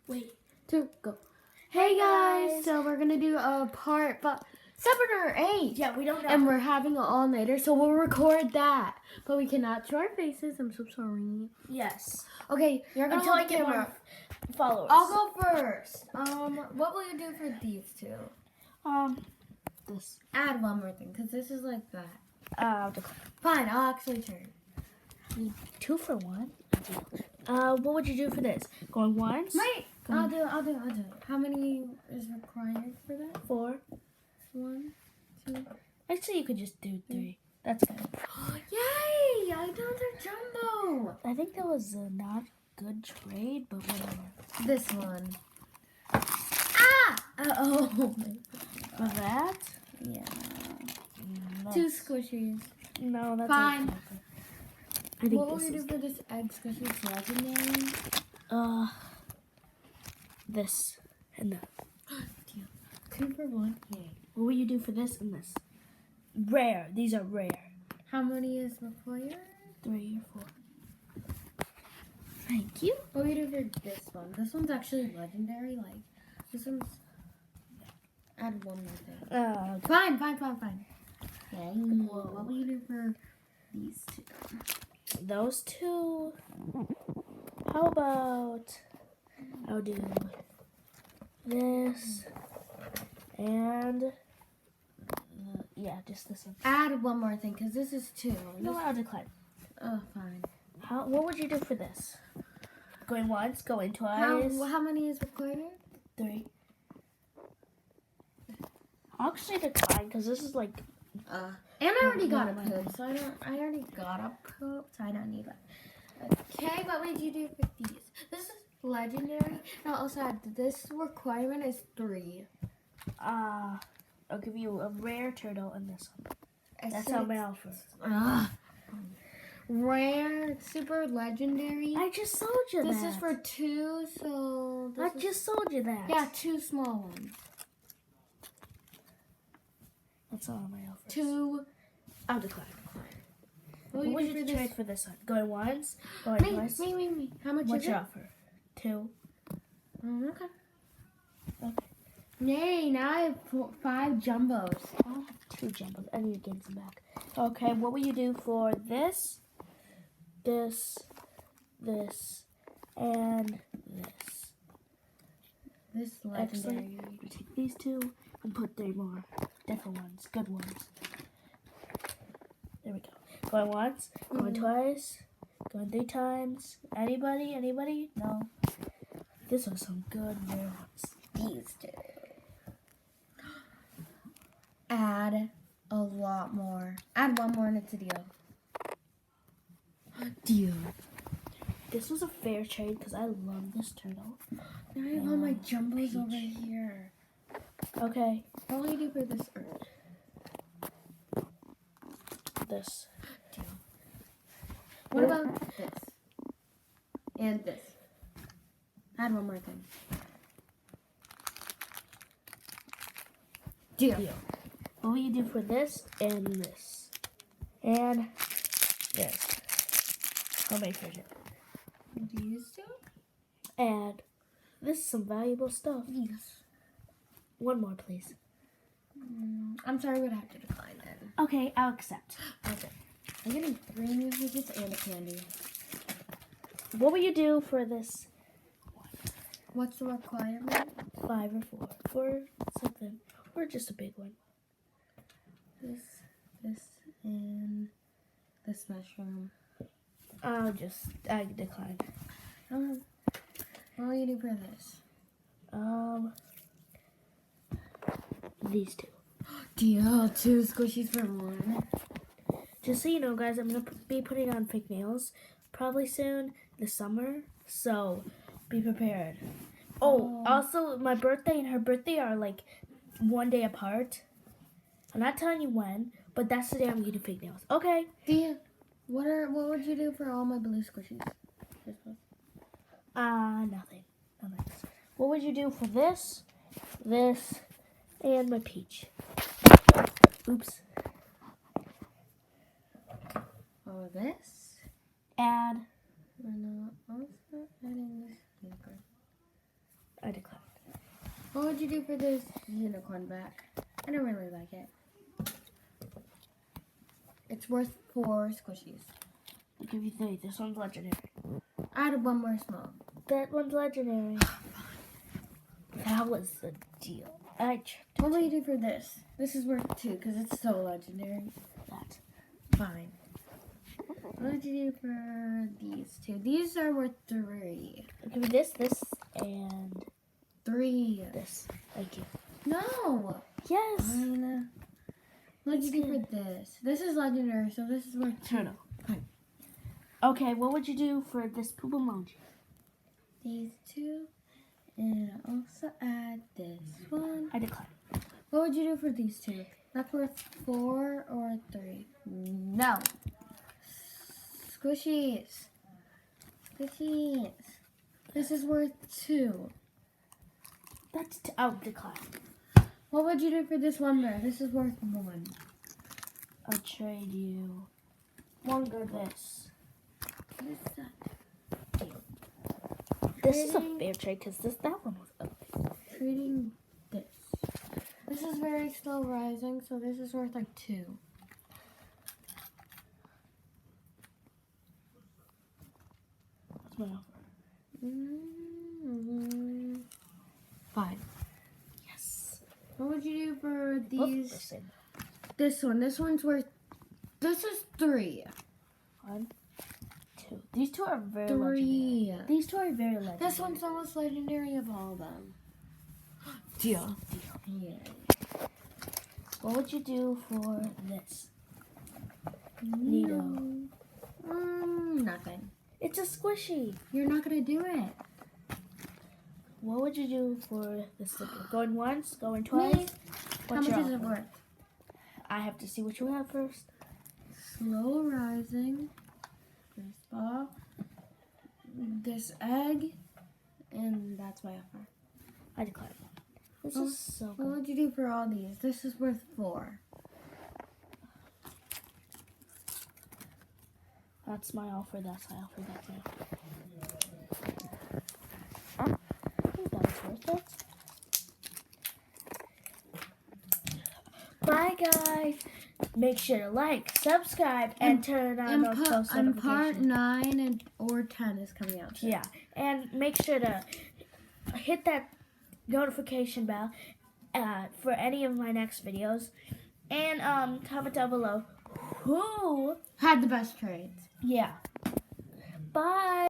Wait, 2, go. Hey guys, so we're gonna do a part 7 or 8. Yeah, we don't know. And we're having an all-nighter, so we'll record that. But we cannot show our faces. I'm so sorry. Yes. Okay, you're gonna Until I hold the get camera. more followers. I'll go first. What will you do for these two? This. Add one more thing, because this is like that. Declare. Fine, I'll actually turn. 2 for 1. What would you do for this? Going once? Wait, I'll do it. How many is required for that? 4. 1, 2. Actually, you could just do 3. That's good. Yay! I done the jumbo. I think that was a not good trade, but whatever. This one. Ah! Oh. For that? Yeah. No. 2 squishies. No, that's Fine. okay. I think What will this we is do for this egg squishy? It's legendary. This and that. Deal. 2 for 1. Yay. What will you do for this and this? Rare. These are rare. How many is required? 3 or 4. Thank you. What will you do for this one? This one's actually legendary. Like, this one's... Add one more thing. Fine. Yay. What will you do for these 2? Those 2. How about I'll do this and yeah, just this one. Add one more thing, because this is 2. No, I'll decline. Oh, fine. What would you do for this? Going once, going twice. How many is required? 3. I'll actually decline because this is like. And I already got a poop, so I already got a poop, so I don't need it. Okay, what would you do for these? This is legendary. And I'll also add this requirement is 3. I'll give you a rare turtle and this one. That's how how my offer. Rare, super legendary. I just sold you This that. is for 2, so I just sold you that. yeah, 2 small ones. That's all my offers. 2. I'll decline. What What would you trade for this one? Going once? Going twice? Me. How much What's is your it? offer? 2. Okay. Okay. Yay, now I have 5 jumbos. I'll have 2 jumbos. I need to get some back. Okay, what will you do for this, this, and this? This Excellent. legendary. We take these 2 and put 3 more. Different ones. Good ones. There we go. Going once, going twice, going 3 times. Anybody? No. This was some good rare ones. These 2. Add a lot more. Add one more and it's a deal. Deal. This was a fair trade because I love this turtle. Now I have all my jumbos over here. Okay. What will you do for this earth? This. Deal. What about this? And this. Add one more thing. Deal. What will you do for this and this? And this. Homemade fidget. These 2? And this is some valuable stuff. Yes. One more, please. I'm sorry, we'd have to decline then. Okay, I'll accept. Okay. I'm getting 3 new fidgets and a candy. What will you do for this? What's the requirement? 5 or 4. For something. Or just a big one. This, and this mushroom. I decline. What will you do for this? These 2. Deal. 2 squishies for 1. Just so you know, guys, I'm going to be putting on fake nails probably soon this summer. So, be prepared. Oh, also, my birthday and her birthday are like 1 day apart. I'm not telling you when, but that's the day I'm getting fake nails. Okay. Deal. What would you do for all my blue squishies? Nothing. What would you do for this, and my peach? Oops. Oh, this? Add. We're not also adding this paper. I decline. What would you do for this unicorn back? I don't really like it. It's worth 4 squishies. I'll give you 3. This one's legendary. I added one more small. That one's legendary. That was the deal. I tricked What will you do for this? This is worth 2 because it's so legendary. that. Fine. What would you do for these 2? These are worth 3. I'll give you this, and 3. this. Thank you. No! Yes. Fine. What would you do for this? This is legendary, so this is worth 2. Turtle. Okay, what would you do for this poop emoji? These 2. And also add this one. I decline. What would you do for these 2? That's worth 4 or 3? No. Squishies. Squishies. This is worth 2. That's I'll decline. What would you do for this one bear? This is worth 1. I'll trade you longer this. What is that? This is a fair trade because that one was ugly. Trading this. This is very slow rising, so this is worth like 2. What's my offer? Fine. Yes. What would you do for Both the these? same. This one. This one's worth. This is 3. 1, 2. These 2 are very 3. legendary. These 2 are very legendary. This one's the most legendary of all of them. Deal. Yeah. What would you do for this? Neato. Nothing. It's a squishy. You're not gonna do it. What would you do for the slipper? Going once, going twice? Me? How What's much your is it offer? worth? I have to see what you have first. Slow rising. This ball. This egg. And that's my offer. I decline. This is so What good. would you do for all these? This is worth 4. That's my offer. That's my offer. That's my offer. I think that was worth it. Bye, guys. Make sure to like, subscribe, and turn on those post And part notifications. 9 or 10 is coming out soon. Yeah, and make sure to hit that notification bell for any of my next videos, and comment down below who. Had the best trades. Yeah. Bye.